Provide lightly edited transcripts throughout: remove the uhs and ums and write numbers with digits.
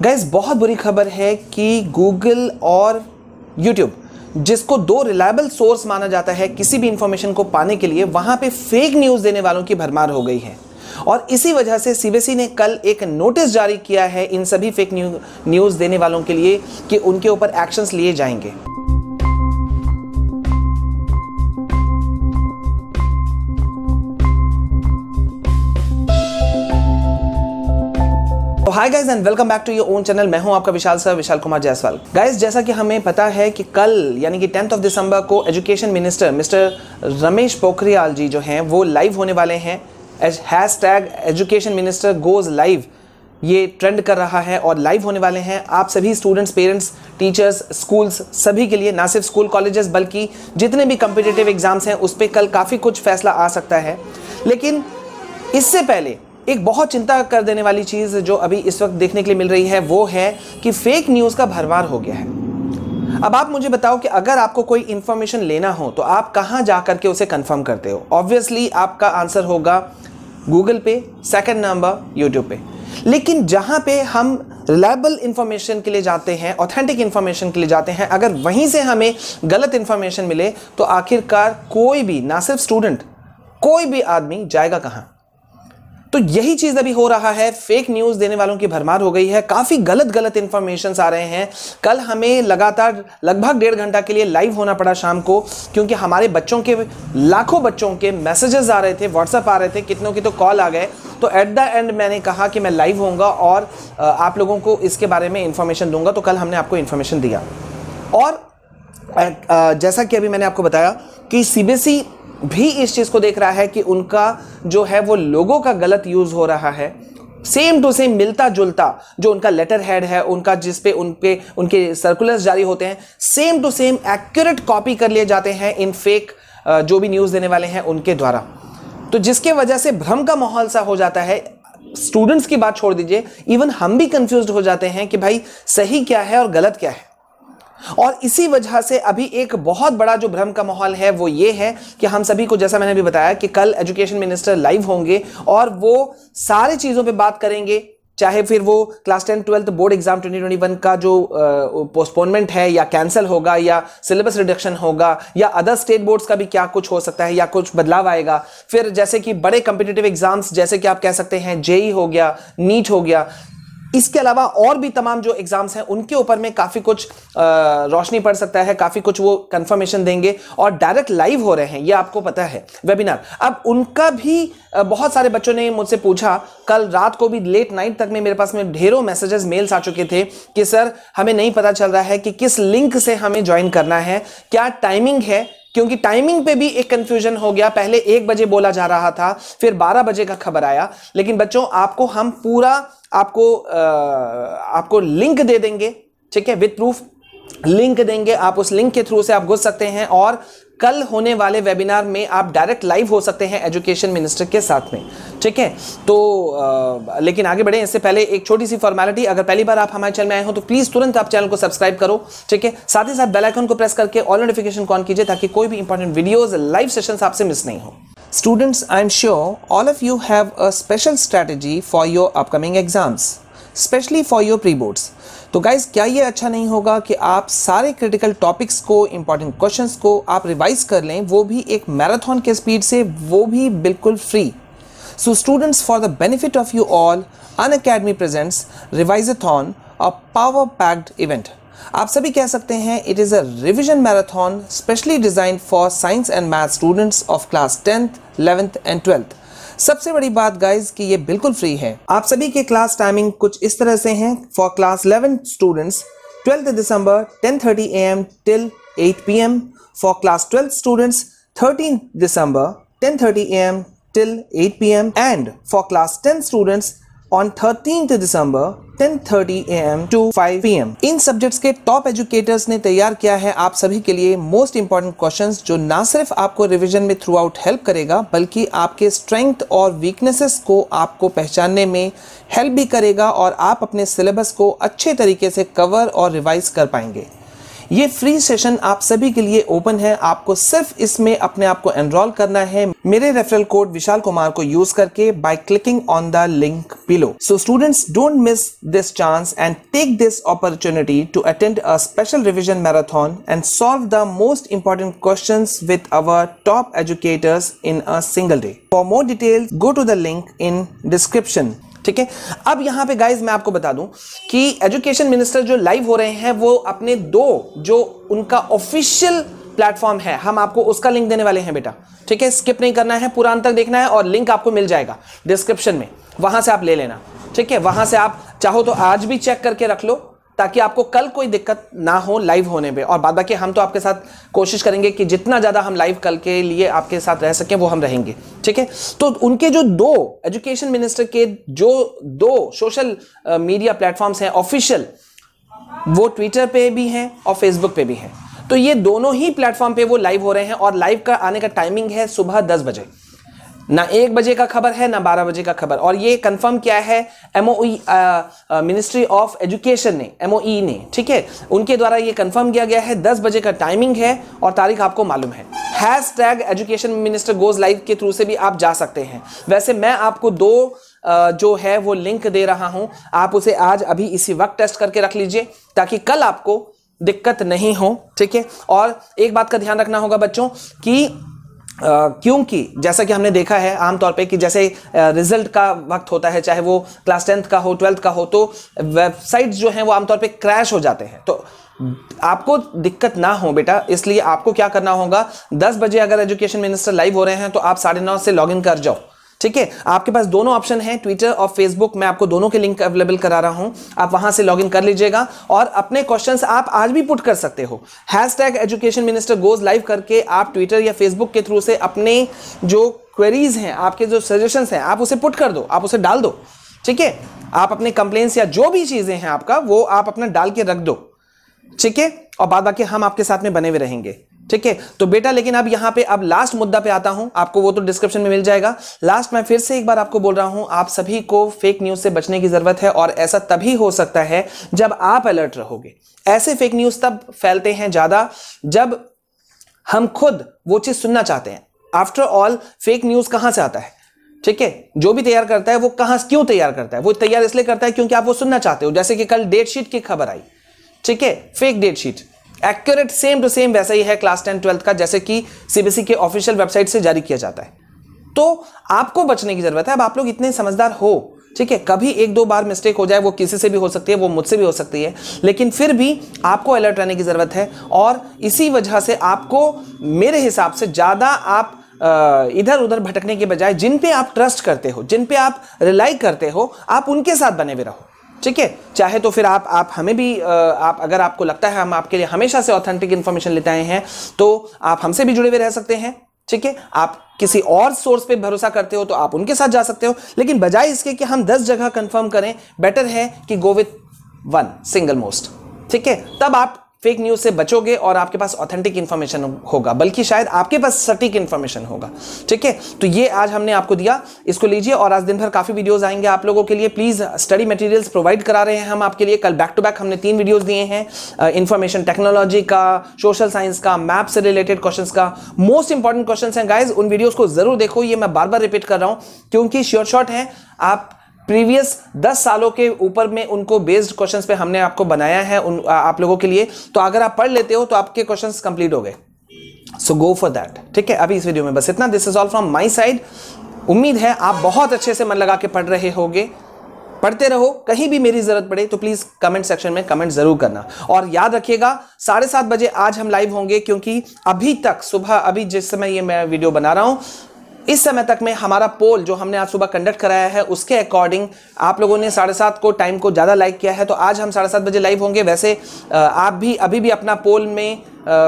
Guys बहुत बुरी खबर है कि गूगल और यूट्यूब, जिसको दो रिलायबल सोर्स माना जाता है किसी भी इंफॉर्मेशन को पाने के लिए, वहां पे फेक न्यूज़ देने वालों की भरमार हो गई है। और इसी वजह से सीबीएसई ने कल एक नोटिस जारी किया है इन सभी फेक न्यूज़ देने वालों के लिए कि उनके ऊपर एक्शंस लिए जाएंगे। Hi guys and welcome back to your own channel. मैं हूं आपका विशाल सर, विशाल कुमार जायसवाल। गाइस जैसा कि हमें पता है कि कल यानी कि 10 दिसंबर को education minister mister Ramesh Pokhriyal ji जो हैं वो लाइव होने वाले हैं। #एजुकेशन मिनिस्टर गोज लाइव ये ट्रेंड कर रहा है और लाइव होने वाले हैं। आप सभी स्टूडेंट्स, पेरेंट्स, टीचर्स, स्कूल्स सभी के लिए, ना सिर्फ स्कूल कॉलेजेस बल्कि जितने भी कॉम्पिटिटिव एग्जाम्स हैं उस पर कल काफ़ी कुछ फैसला आ सकता है। लेकिन इससे पहले एक बहुत चिंता कर देने वाली चीज़ जो अभी इस वक्त देखने के लिए मिल रही है वो है कि फेक न्यूज़ का भरमार हो गया है। अब आप मुझे बताओ कि अगर आपको कोई इंफॉर्मेशन लेना हो तो आप कहाँ जा करके उसे कंफर्म करते हो? ऑब्वियसली आपका आंसर होगा गूगल पे, सेकंड नंबर यूट्यूब पे। लेकिन जहाँ पे हम रिलायबल इंफॉर्मेशन के लिए जाते हैं, ऑथेंटिक इंफॉर्मेशन के लिए जाते हैं, अगर वहीं से हमें गलत इंफॉर्मेशन मिले तो आखिरकार कोई भी, ना सिर्फ स्टूडेंट, कोई भी आदमी जाएगा कहाँ? तो यही चीज अभी हो रहा है। फेक न्यूज़ देने वालों की भरमार हो गई है। काफी गलत इंफॉर्मेशंस आ रहे हैं। कल हमें लगातार लगभग 1.5 घंटा के लिए लाइव होना पड़ा शाम को, क्योंकि हमारे बच्चों के, लाखों बच्चों के मैसेजेस आ रहे थे, व्हाट्सएप आ रहे थे, कितनों की तो कॉल आ गए। तो एट द एंड मैंने कहा कि मैं लाइव होऊंगा और आप लोगों को इसके बारे में इंफॉर्मेशन दूंगा। तो कल हमने आपको इंफॉर्मेशन दिया। और जैसा कि अभी मैंने आपको बताया कि सीबीएसई भी इस चीज़ को देख रहा है कि उनका जो है वो लोगों का गलत यूज़ हो रहा है। सेम टू सेम, मिलता जुलता जो उनका लेटर हेड है, उनका जिस पे उनके सर्कुलर्स जारी होते हैं, same to same accurate copy कर लिए जाते हैं इन फेक जो भी न्यूज़ देने वाले हैं उनके द्वारा। तो जिसके वजह से भ्रम का माहौल सा हो जाता है। स्टूडेंट्स की बात छोड़ दीजिए, इवन हम भी कंफ्यूज हो जाते हैं कि भाई सही क्या है और गलत क्या है। और इसी वजह से अभी एक बहुत बड़ा जो भ्रम का माहौल है वो ये है कि हम सभी को, जैसा मैंने अभी बताया, कि कल एजुकेशन मिनिस्टर लाइव होंगे और वो सारी चीज़ों पे बात करेंगे। चाहे फिर वो क्लास 10, 12 बोर्ड एग्जाम 2021 का जो पोस्टपोनमेंट है या कैंसिल होगा, या सिलेबस रिडक्शन होगा, या अदर स्टेट बोर्ड्स का भी क्या कुछ हो सकता है या कुछ बदलाव आएगा। फिर जैसे कि बड़े कॉम्पिटिटिव एग्जाम्स, जैसे कि आप कह सकते हैं जेईई हो गया, नीट हो गया, इसके अलावा और भी तमाम जो एग्जाम्स हैं उनके ऊपर में काफ़ी कुछ रोशनी पड़ सकता है, काफ़ी कुछ वो कंफर्मेशन देंगे। और डायरेक्ट लाइव हो रहे हैं, ये आपको पता है, वेबिनार। अब उनका भी बहुत सारे बच्चों ने मुझसे पूछा, कल रात को भी लेट नाइट तक में मेरे पास में ढेरों मैसेजेस, मेल्स आ चुके थे कि सर हमें नहीं पता चल रहा है कि किस लिंक से हमें ज्वाइन करना है, क्या टाइमिंग है। क्योंकि टाइमिंग पे भी एक कंफ्यूजन हो गया। पहले 1 बजे बोला जा रहा था, फिर 12 बजे का खबर आया। लेकिन बच्चों, आपको हम पूरा आपको लिंक दे देंगे, ठीक है, विद प्रूफ लिंक देंगे। आप उस लिंक के थ्रू से आप घुस सकते हैं और कल होने वाले वेबिनार में आप डायरेक्ट लाइव हो सकते हैं एजुकेशन मिनिस्टर के साथ में, ठीक है। तो लेकिन आगे बढ़े इससे पहले एक छोटी सी फॉर्मेलिटी। अगर पहली बार आप हमारे चैनल में आए हो तो प्लीज तुरंत आप चैनल को सब्सक्राइब करो, ठीक है। साथ ही साथ बेल आइकन को प्रेस करके ऑल नोटिफिकेशन ऑन कीजिए ताकि कोई भी इंपॉर्टेंट वीडियोस, लाइव सेशंस आपसे मिस नहीं हो। Students, I am sure all of you have a special strategy for your upcoming exams, especially for your pre-boards. तो गाइज, क्या ये अच्छा नहीं होगा कि आप सारे क्रिटिकल टॉपिक्स को, इंपॉर्टेंट क्वेश्चंस को आप रिवाइज कर लें, वो भी एक मैराथन के स्पीड से, वो भी बिल्कुल free. So students, for the benefit of you all, Unacademy presents Revisathon, a power packed event. आप सभी कह सकते हैं it is a revision marathon specially designed for science and math students of class 10th, 11th and 12th। सबसे बड़ी बात guys कि ये बिल्कुल फ्री है। आप सभी के क्लास टाइमिंग कुछ इस तरह से हैं। For class 11 students 12th December 10:30 AM till 8 PM। For class 12 students 13th December 10:30 AM till 8 PM। And for class 10 students on 13th December 10:30 AM to 5 PM। In subjects के टॉप एजुकेटर्स ने तैयार किया है आप सभी के लिए मोस्ट इंपॉर्टेंट क्वेश्चंस, जो ना सिर्फ आपको रिवीजन में थ्रू आउट हेल्प करेगा बल्कि आपके स्ट्रेंथ और वीकनेसेस को आपको पहचानने में हेल्प भी करेगा और आप अपने सिलेबस को अच्छे तरीके से कवर और रिवाइज कर पाएंगे। ये फ्री सेशन आप सभी के लिए ओपन है, आपको सिर्फ इसमें अपने आप को एनरोल करना है मेरे रेफरल कोड विशाल कुमार को यूज करके by clicking on the link below. So students, don't miss this chance and take this opportunity to attend a special revision marathon and solve the most important questions with our top educators in a single day. For more details go to the link in description. ठीक है, अब यहां पे guys मैं आपको बता दूं कि एजुकेशन मिनिस्टर जो लाइव हो रहे हैं वो अपने जो उनका ऑफिशियल प्लेटफॉर्म है, हम आपको उसका लिंक देने वाले हैं बेटा। ठीक है, स्किप नहीं करना है, पूरा अंत तक देखना है और लिंक आपको मिल जाएगा डिस्क्रिप्शन में, वहां से आप ले लेना। ठीक है, वहां से आप चाहो तो आज भी चेक करके रख लो ताकि आपको कल कोई दिक्कत ना हो लाइव होने पे। और बाद बाकी हम तो आपके साथ कोशिश करेंगे कि जितना ज़्यादा हम लाइव कल के लिए आपके साथ रह सकें वो हम रहेंगे। ठीक है, तो उनके जो दो एजुकेशन मिनिस्टर के जो दो सोशल मीडिया प्लेटफॉर्म्स हैं ऑफिशियल, वो ट्विटर पे भी हैं और फेसबुक पे भी हैं। तो ये दोनों ही प्लेटफॉर्म पे वो लाइव हो रहे हैं और लाइव का आने का टाइमिंग है सुबह 10 बजे। ना 1 बजे का खबर है ना 12 बजे का खबर। और ये कंफर्म किया है एमओई मिनिस्ट्री ऑफ एजुकेशन ने, एमओई ने। ठीक है, उनके द्वारा ये कंफर्म किया गया है, 10 बजे का टाइमिंग है और तारीख आपको मालूम है। Hashtag education minister goes live के थ्रू से भी आप जा सकते हैं। वैसे मैं आपको जो है वो लिंक दे रहा हूं, आप उसे आज अभी इसी वक्त टेस्ट करके रख लीजिए ताकि कल आपको दिक्कत नहीं हो। ठीक है, और एक बात का ध्यान रखना होगा बच्चों कि क्योंकि जैसा कि हमने देखा है आमतौर पे कि जैसे रिजल्ट का वक्त होता है, चाहे वो क्लास 10th का हो 12th का हो, तो वेबसाइट्स जो हैं वो आमतौर पे क्रैश हो जाते हैं। तो आपको दिक्कत ना हो बेटा, इसलिए आपको क्या करना होगा, 10 बजे अगर एजुकेशन मिनिस्टर लाइव हो रहे हैं तो आप 9:30 से लॉग इन कर जाओ। ठीक है, आपके पास दोनों ऑप्शन हैं, ट्विटर और फेसबुक, मैं आपको दोनों के लिंक अवेलेबल करा रहा हूं, आप वहां से लॉगिन कर लीजिएगा और अपने क्वेश्चंस आप आज भी पुट कर सकते हो। Hashtag education minister goes live करके आप ट्विटर या फेसबुक के थ्रू से अपने जो क्वेरीज हैं, आपके जो सजेशंस हैं, आप उसे पुट कर दो, आप उसे डाल दो। ठीक है, आप अपने कंप्लेंट्स या जो भी चीजें हैं आपका वो आप अपना डाल के रख दो। ठीक है, और बाद बाकी हम आपके साथ में बने हुए रहेंगे। ठीक है, तो बेटा लेकिन अब यहां पे अब लास्ट मुद्दा पे आता हूं, आपको वो तो डिस्क्रिप्शन में मिल जाएगा। लास्ट मैं फिर से एक बार आपको बोल रहा हूं, आप सभी को फेक न्यूज से बचने की जरूरत है और ऐसा तभी हो सकता है जब आप अलर्ट रहोगे। ऐसे फेक न्यूज तब फैलते हैं ज्यादा जब हम खुद वो चीज सुनना चाहते हैं। आफ्टर ऑल फेक न्यूज कहां से आता है? ठीक है, जो भी तैयार करता है वो क्यों तैयार करता है? वो तैयार इसलिए करता है क्योंकि आप वो सुनना चाहते हो। जैसे कि कल डेट शीट की खबर आई, ठीक है, fake date sheet, accurate same to same वैसा ही है क्लास 10 12th का, जैसे कि सीबीएसई के ऑफिशियल वेबसाइट से जारी किया जाता है। तो आपको बचने की जरूरत है। अब आप लोग इतने समझदार हो, ठीक है, कभी 1-2 बार मिस्टेक हो जाए, वो किसी से भी हो सकती है, वो मुझसे भी हो सकती है, लेकिन फिर भी आपको अलर्ट रहने की जरूरत है। और इसी वजह से आपको मेरे हिसाब से ज्यादा आप इधर उधर भटकने के बजाय जिन पे आप ट्रस्ट करते हो, जिन पे आप रिलाई करते हो, आप उनके साथ बने हुए रहो। ठीक है, चाहे तो फिर आप हमें भी आप अगर आपको लगता है हम आपके लिए हमेशा से ऑथेंटिक इंफॉर्मेशन लेते आए हैं तो आप हमसे भी जुड़े हुए रह सकते हैं। ठीक है, आप किसी और सोर्स पे भरोसा करते हो तो आप उनके साथ जा सकते हो, लेकिन बजाय इसके कि हम 10 जगह कंफर्म करें, बेटर है कि गो विथ 1 सिंगल मोस्ट। ठीक है, तब आप फेक न्यूज से बचोगे और आपके पास ऑथेंटिक इंफॉर्मेशन होगा, बल्कि शायद आपके पास सटीक इंफॉर्मेशन होगा। ठीक है, तो ये आज हमने आपको दिया, इसको लीजिए। और आज दिन भर काफी वीडियोस आएंगे आप लोगों के लिए। प्लीज स्टडी मटेरियल्स प्रोवाइड करा रहे हैं हम आपके लिए। कल बैक टू बैक हमने 3 वीडियोस दिए हैं, इंफॉर्मेशन टेक्नोलॉजी का, सोशल साइंस का, मैप से रिलेटेड क्वेश्चंस का। मोस्ट इंपॉर्टेंट क्वेश्चंस हैं गाइज, उन वीडियोस को जरूर देखो। ये मैं बार बार रिपीट कर रहा हूं क्योंकि श्योर शॉट है, आप प्रीवियस 10 सालों के ऊपर में उनको बेस्ड क्वेश्चंस पे हमने आपको बनाया है आप लोगों के लिए। तो अगर आप पढ़ लेते हो तो आपके क्वेश्चंस कंप्लीट हो गए। सो गो फॉर दैट। ठीक है, अभी इस वीडियो में बस इतना। This is all from my side. उम्मीद है आप बहुत अच्छे से मन लगा के पढ़ रहे होगे। पढ़ते रहो, कहीं भी मेरी जरूरत पड़े तो प्लीज कमेंट सेक्शन में कमेंट जरूर करना। और याद रखिएगा 7:30 बजे आज हम लाइव होंगे, क्योंकि अभी तक सुबह, अभी जिस समय ये मैं वीडियो बना रहा हूं, इस समय तक में हमारा पोल जो हमने आज सुबह कंडक्ट कराया है उसके अकॉर्डिंग आप लोगों ने 7:30 को टाइम को ज़्यादा लाइक किया है, तो आज हम 7:30 बजे लाइव होंगे। वैसे आप भी अभी भी अपना पोल में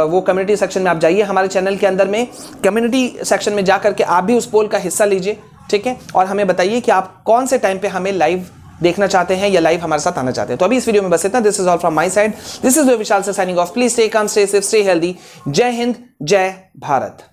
वो कम्युनिटी सेक्शन में आप जाइए, हमारे चैनल के अंदर में कम्युनिटी सेक्शन में जा करके आप भी उस पोल का हिस्सा लीजिए। ठीक है, और हमें बताइए कि आप कौन से टाइम पे हमें लाइव देखना चाहते हैं या लाइव हमारे साथ आना चाहते हैं। तो अभी इस वीडियो में बस इतना। This is all from my side. This is Vishal से signing off. Please stay calm, stay safe, stay healthy. जय हिंद, जय भारत।